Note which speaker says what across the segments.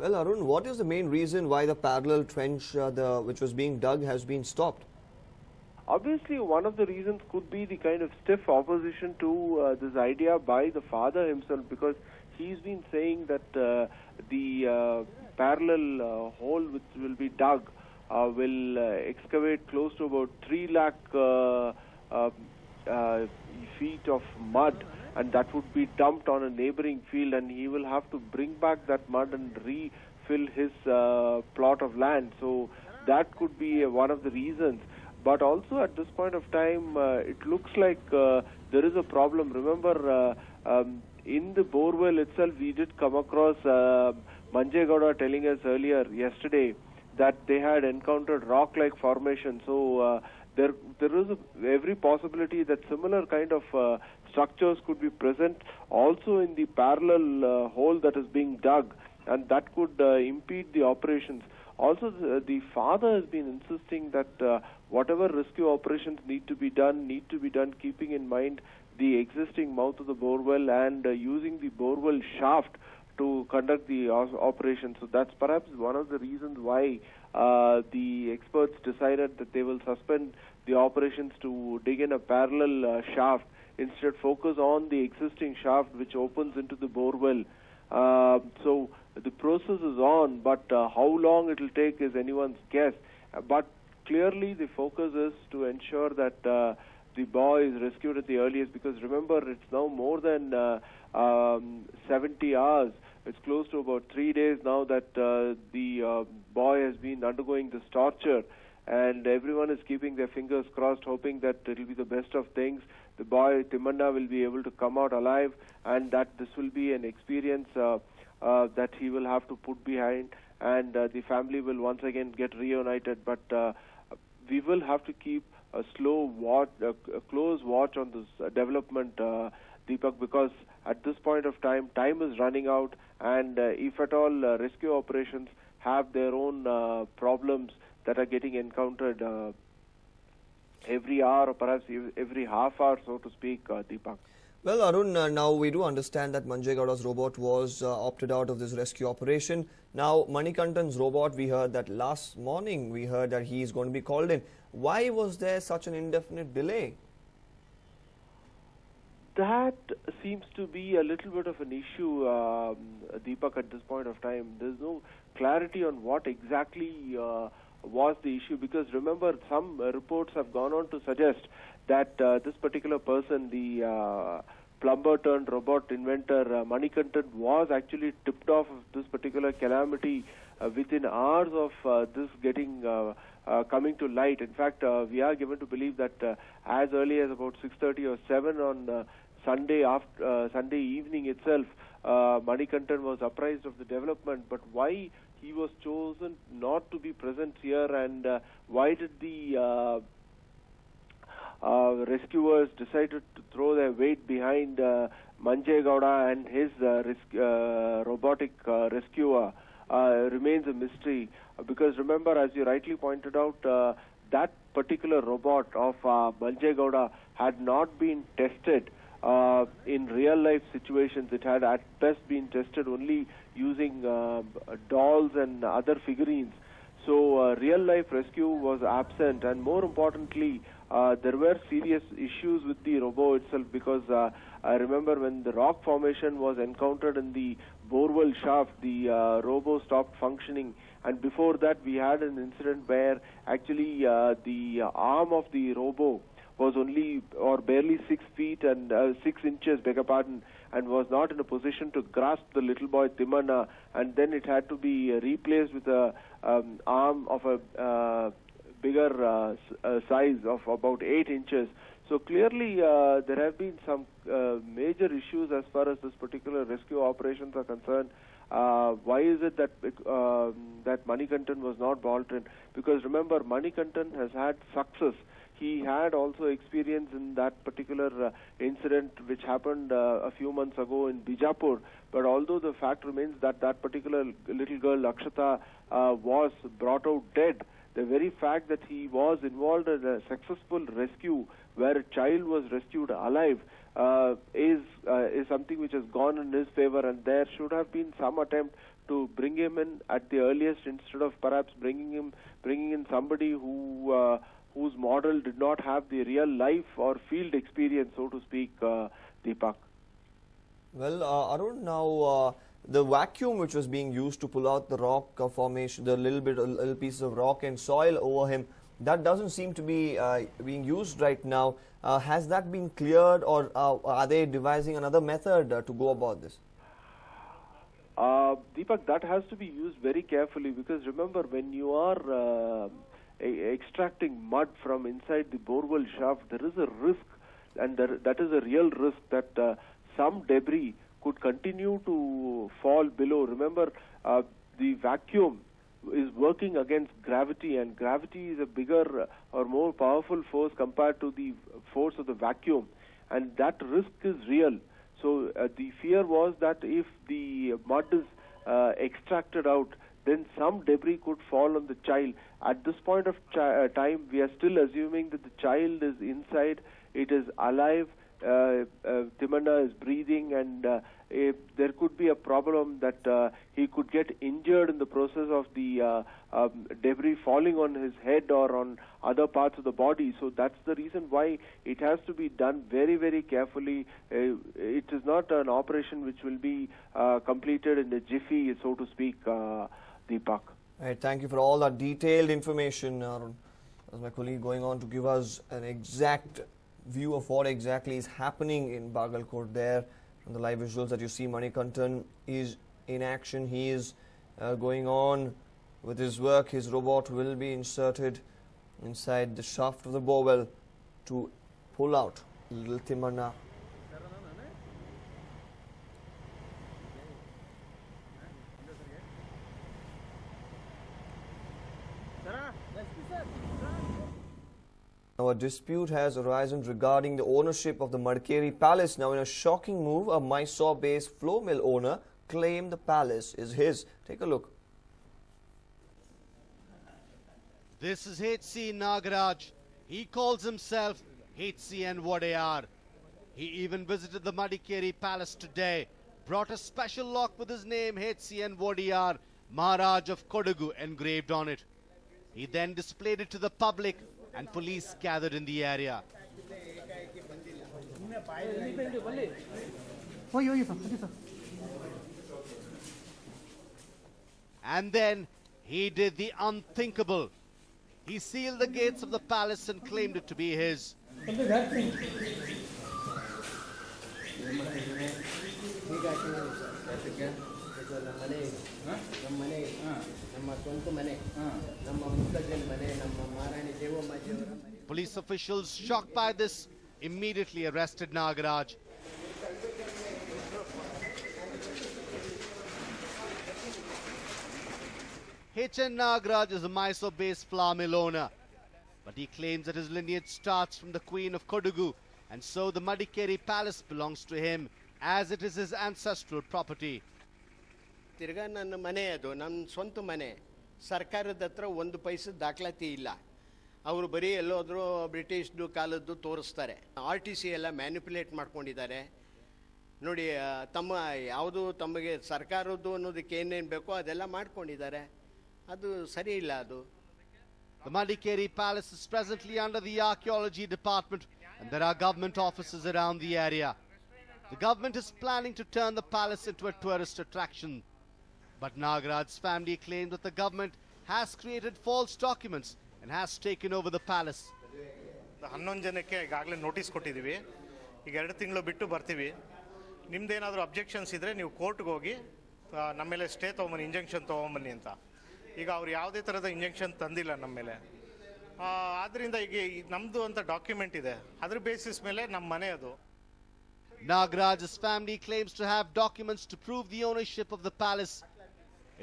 Speaker 1: Well, Arun, what is the main reason why the parallel trench which was being dug has been stopped?
Speaker 2: Obviously, one of the reasons could be the kind of stiff opposition to this idea by the father himself, because he's been saying that the parallel hole which will be dug will excavate close to about 3 lakh feet of mud, and that would be dumped on a neighboring field, and he will have to bring back that mud and refill his plot of land. So that could be one of the reasons. But also at this point of time, it looks like there is a problem. Remember, in the borewell itself, we did come across Manjegowda telling us earlier yesterday that they had encountered rock-like formation. So there is every possibility that similar kind of structures could be present also in the parallel hole that is being dug, and that could impede the operations. Also, the father has been insisting that whatever rescue operations need to be done keeping in mind the existing mouth of the borewell and using the borewell shaft to conduct the operation. So that's perhaps one of the reasons why the experts decided that they will suspend the operations to dig in a parallel shaft, instead focus on the existing shaft which opens into the borewell. So the process is on, but how long it will take is anyone's guess. But clearly the focus is to ensure that the boy is rescued at the earliest, because remember, it's now more than 70 hours. It's close to about 3 days now that the boy has been undergoing this torture, and everyone is keeping their fingers crossed, hoping that it will be the best of things. The boy, Timanna, will be able to come out alive, and that this will be an experience that he will have to put behind, and the family will once again get reunited. But we will have to keep a close watch on this development, Deepak, because at this point of time is running out, and if at all rescue operations have their own problems that are getting encountered every hour, or perhaps every half hour, so to speak, Deepak.
Speaker 1: Well, Arun, now we do understand that Manjegowda's robot was opted out of this rescue operation. Now, Manikantan's robot, we heard that last morning, we heard that he is going to be called in. Why was there such an indefinite delay?
Speaker 2: That seems to be a little bit of an issue, Deepak, at this point of time. There's no clarity on what exactly was the issue, because remember, some reports have gone on to suggest that this particular person, the plumber turned robot inventor Manikantan, was actually tipped off of this particular calamity within hours of this getting coming to light. In fact, we are given to believe that as early as about 6:30 or 7 on Sunday evening itself, Manikantan was apprised of the development. But why he was chosen not to be present here, and why did the rescuers decided to throw their weight behind Manjegowda and his robotic rescuer remains a mystery. Because remember, as you rightly pointed out, that particular robot of Manjegowda had not been tested in real life situations. It had at best been tested only using dolls and other figurines. So real life rescue was absent, and more importantly, there were serious issues with the robo itself, because I remember when the rock formation was encountered in the borewell shaft, the robo stopped functioning, and before that we had an incident where actually the arm of the robo was only or barely 6 feet and 6 inches, beg your pardon, and was not in a position to grasp the little boy Timanna, and then it had to be replaced with a arm of a bigger size of about 8 inches. So clearly there have been some major issues as far as this particular rescue operations are concerned. Why is it that that Manikantan was not brought in? Because remember, Manikantan has had success. He had also experience in that particular incident which happened a few months ago in Bijapur. But although the fact remains that that particular little girl, Akshata, was brought out dead, the very fact that he was involved in a successful rescue where a child was rescued alive is something which has gone in his favor, and there should have been some attempt to bring him in at the earliest, instead of perhaps bringing in somebody whose model did not have the real life or field experience, so to speak, Deepak.
Speaker 1: Well, Arun, now the vacuum which was being used to pull out the rock formation, the little pieces of rock and soil over him, that doesn't seem to be being used right now. Has that been cleared, or are they devising another method to go about this?
Speaker 2: Deepak, that has to be used very carefully, because remember, when you are extracting mud from inside the borewell shaft, there is a risk, and that is a real risk, that some debris could continue to fall below. Remember, the vacuum is working against gravity, and gravity is a bigger or more powerful force compared to the force of the vacuum, and that risk is real. So the fear was that if the mud is extracted out, then some debris could fall on the child. At this point of time, we are still assuming that the child is inside, it is alive, Timanna is breathing, and there could be a problem that he could get injured in the process of the debris falling on his head or on other parts of the body. So that's the reason why it has to be done very, very carefully. It is not an operation which will be completed in a jiffy, so to speak, Deepak.
Speaker 1: Right, thank you for all that detailed information, Arun. As my colleague going on to give us an exact view of what exactly is happening in Bagalkot there. From the live visuals that you see, Manikantan is in action. He is going on with his work. His robot will be inserted inside the shaft of the borewell to pull out little Timanna. Now, a dispute has arisen regarding the ownership of the Madikeri Palace. Now, in a shocking move, a Mysore-based flour mill owner claimed the palace is his. Take a look.
Speaker 3: This is H.C. Nagaraj. He calls himself H.C.N. Wadayar. He even visited the Madikeri Palace today, brought a special lock with his name H.C.N. Wadayar, Maharaj of Kodagu, engraved on it. He then displayed it to the public, and police gathered in the area. And then he did the unthinkable. He sealed the gates of the palace and claimed it to be his. Police officials, shocked by this, immediately arrested Nagaraj. H.N. Nagaraj is a Mysore-based flour mill owner, but he claims that his lineage starts from the Queen of Kodagu, and so the Madikeri Palace belongs to him, as it is his ancestral property.
Speaker 4: ತಿರ್ಗಾ ನನ್ನ ಮನೆ ಅದು ನನ್ನ ಸ್ವಂತ ಮನೆ ಸರ್ಕಾರದ ಹತ್ರ ಒಂದು ಪೈಸೆ ದಾಖಲಾತಿ ಇಲ್ಲ ಅವರು ಬರೀ ಎಲ್ಲೋದ್ರೂ ಬ್ರಿಟಿಷ್ದು ಕಾಲದ್ದು ತೋರಿಸ್ತಾರೆ RTC ಎಲ್ಲ ಮ್ಯಾನಿಪುಲೇಟ್ ಮಾಡ್ಕೊಂಡಿದ್ದಾರೆ ನೋಡಿ ತಮ್ಮ ಯಾವುದು ತಮಗೆ ಸರ್ಕಾರದ್ದು ಅನ್ನೋದಕ್ಕೆ ಏನೇನು ಬೇಕೋ ಅದೆಲ್ಲ ಮಾಡ್ಕೊಂಡಿದ್ದಾರೆ ಅದು ಸರಿ ಇಲ್ಲ ಅದು
Speaker 3: The Madikeri Palace is presently under the Archaeology Department, and there are government offices around the area. The government is planning to turn the palace into a tourist attraction. But Nagaraj's family claims that the government has created false documents and has taken over the palace.
Speaker 5: 11 ಜನಕ್ಕೆ ಈಗಾಗಲೇ notice ಕೊಟ್ಟಿದ್ದೀವಿ. ಈಗ 2 ತಿಂಗಳು ಬಿಟ್ಟು ಬರ್ತೀವಿ. ನಿಮ್ದೇನಾದರೂ objections ಇದ್ರೆ ನೀವು ಕೋರ್ಟ್ಗೆ ಹೋಗಿ ನಮ್ಮ ಮೇಲೆ ಸ್ಟೇ ತಗೊಂಬನ್ನಿ, ಇಂಜೆಕ್ಷನ್ ತಗೊಂಬನ್ನಿ ಅಂತ. ಈಗ ಅವ್ರು ಯಾವುದೇ ಥರದ ಇಂಜೆಕ್ಷನ್ ತಂದಿಲ್ಲ ನಮ್ಮ ಮೇಲೆ. ಆದ್ದರಿಂದ ಈಗ ನಮ್ಮದು ಅಂತ ಡಾಕ್ಯುಮೆಂಟ್ ಇದೆ, ಅದ್ರ ಬೇಸಿಸ್ ಮೇಲೆ ನಮ್ಮ ಮನೆ ಅದು.
Speaker 3: Nagaraj's family claims to have documents to prove the ownership of the palace.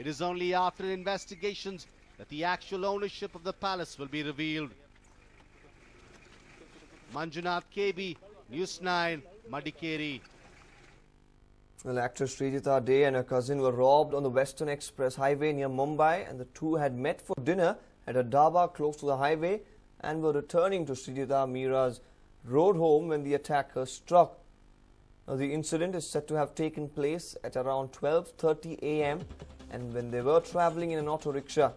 Speaker 3: It is only after investigations that the actual ownership of the palace will be revealed. Manjunath KB, News9, Madikeri.
Speaker 1: Well, actress Srijita Day and her cousin were robbed on the Western Express highway near Mumbai, and the two had met for dinner at a dhaba close to the highway and were returning to Srijita Meera's road home when the attacker struck. Now, the incident is said to have taken place at around 12:30 a.m. and when they were traveling in an auto rickshaw,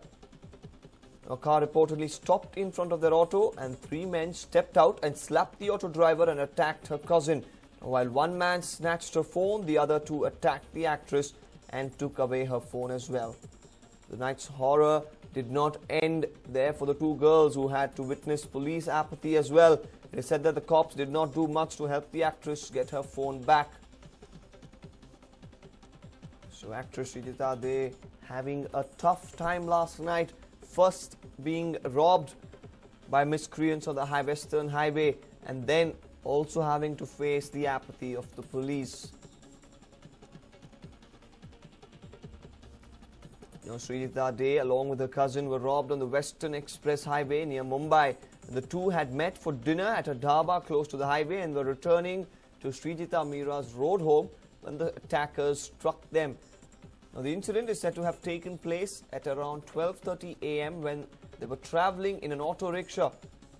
Speaker 1: a car reportedly stopped in front of their auto and 3 men stepped out and slapped the auto driver and attacked her cousin. While one man snatched her phone, the other 2 attacked the actress and took away her phone as well. The night's horror did not end there for the 2 girls who had to witness police apathy as well. It is said that the cops did not do much to help the actress get her phone back. So actress Srijita De having a tough time last night, first being robbed by miscreants on the Western Highway and then also having to face the apathy of the police. Srijita De along with her cousin were robbed on the Western Express Highway near Mumbai. The 2 had met for dinner at a dhaba close to the highway and were returning to Srijita Mira's road home when the attackers struck them. Now, the incident is said to have taken place at around 12:30 a.m. when they were traveling in an auto rickshaw.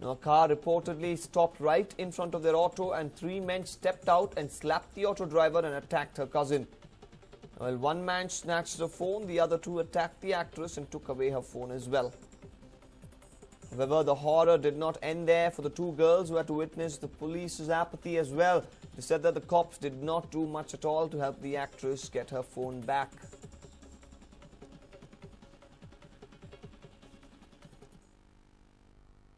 Speaker 1: Now, a car reportedly stopped right in front of their auto and 3 men stepped out and slapped the auto driver and attacked her cousin. While one man snatched her phone, the other 2 attacked the actress and took away her phone as well. However, the horror did not end there for the 2 girls who had to witness the police's apathy as well. They said that the cops did not do much at all to help the actress get her phone back.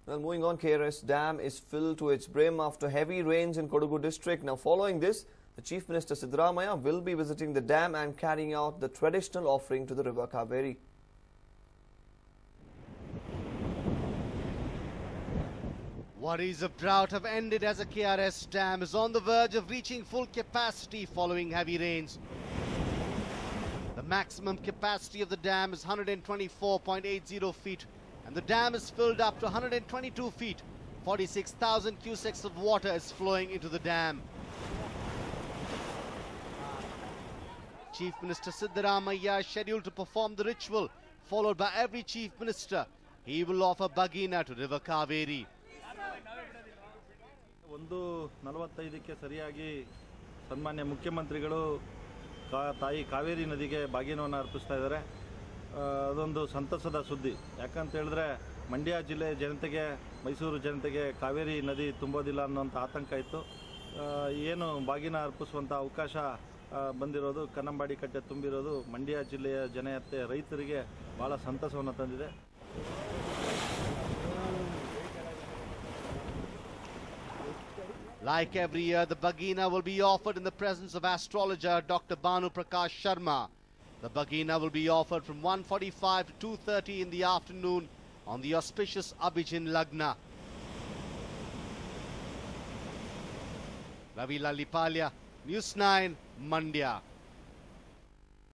Speaker 1: Well, moving on, KRS Dam is filled to its brim after heavy rains in Kodagu district. Now, following this, the Chief Minister Siddaramaiah will be visiting the dam and carrying out the traditional offering to the river Kaveri.
Speaker 3: Worries of drought have ended as a KRS dam is on the verge of reaching full capacity following heavy rains. The maximum capacity of the dam is 124.80 feet and the dam is filled up to 122 feet. 46,000 cusecs of water is flowing into the dam. Chief Minister Siddaramaiah is scheduled to perform the ritual, followed by every Chief Minister. He will offer Bagina to River Kaveri.
Speaker 6: 1:45ಕ್ಕೆ ಸರಿಯಾಗಿ ಸನ್ಮಾನ್ಯ ಮುಖ್ಯಮಂತ್ರಿಗಳು ತಾಯಿ ಕಾವೇರಿ ನದಿಗೆ ಬಾಗಿನವನ್ನು ಅರ್ಪಿಸ್ತಾ ಇದ್ದಾರೆ. ಅದೊಂದು ಸಂತಸದ ಸುದ್ದಿ. ಯಾಕಂತ ಹೇಳಿದ್ರೆ ಮಂಡ್ಯ ಜಿಲ್ಲೆ ಜನತೆಗೆ, ಮೈಸೂರು ಜನತೆಗೆ ಕಾವೇರಿ ನದಿ ತುಂಬೋದಿಲ್ಲ ಅನ್ನೋಂಥ ಆತಂಕ ಇತ್ತು. ಏನು ಬಾಗಿನ ಅರ್ಪಿಸುವಂಥ ಅವಕಾಶ ಬಂದಿರೋದು, ಕನ್ನಂಬಾಡಿ ಕಟ್ಟೆ ತುಂಬಿರೋದು ಮಂಡ್ಯ ಜಿಲ್ಲೆಯ ಜನತೆ ರೈತರಿಗೆ ಬಹಳ ಸಂತಸವನ್ನು ತಂದಿದೆ.
Speaker 3: Like every year, the Bagina will be offered in the presence of astrologer Dr. Banu Prakash Sharma. The Bagina will be offered from 1:45 to 2:30 in the afternoon on the auspicious Abhijin Lagna. Ravi Lalipalya, News 9, Mandya.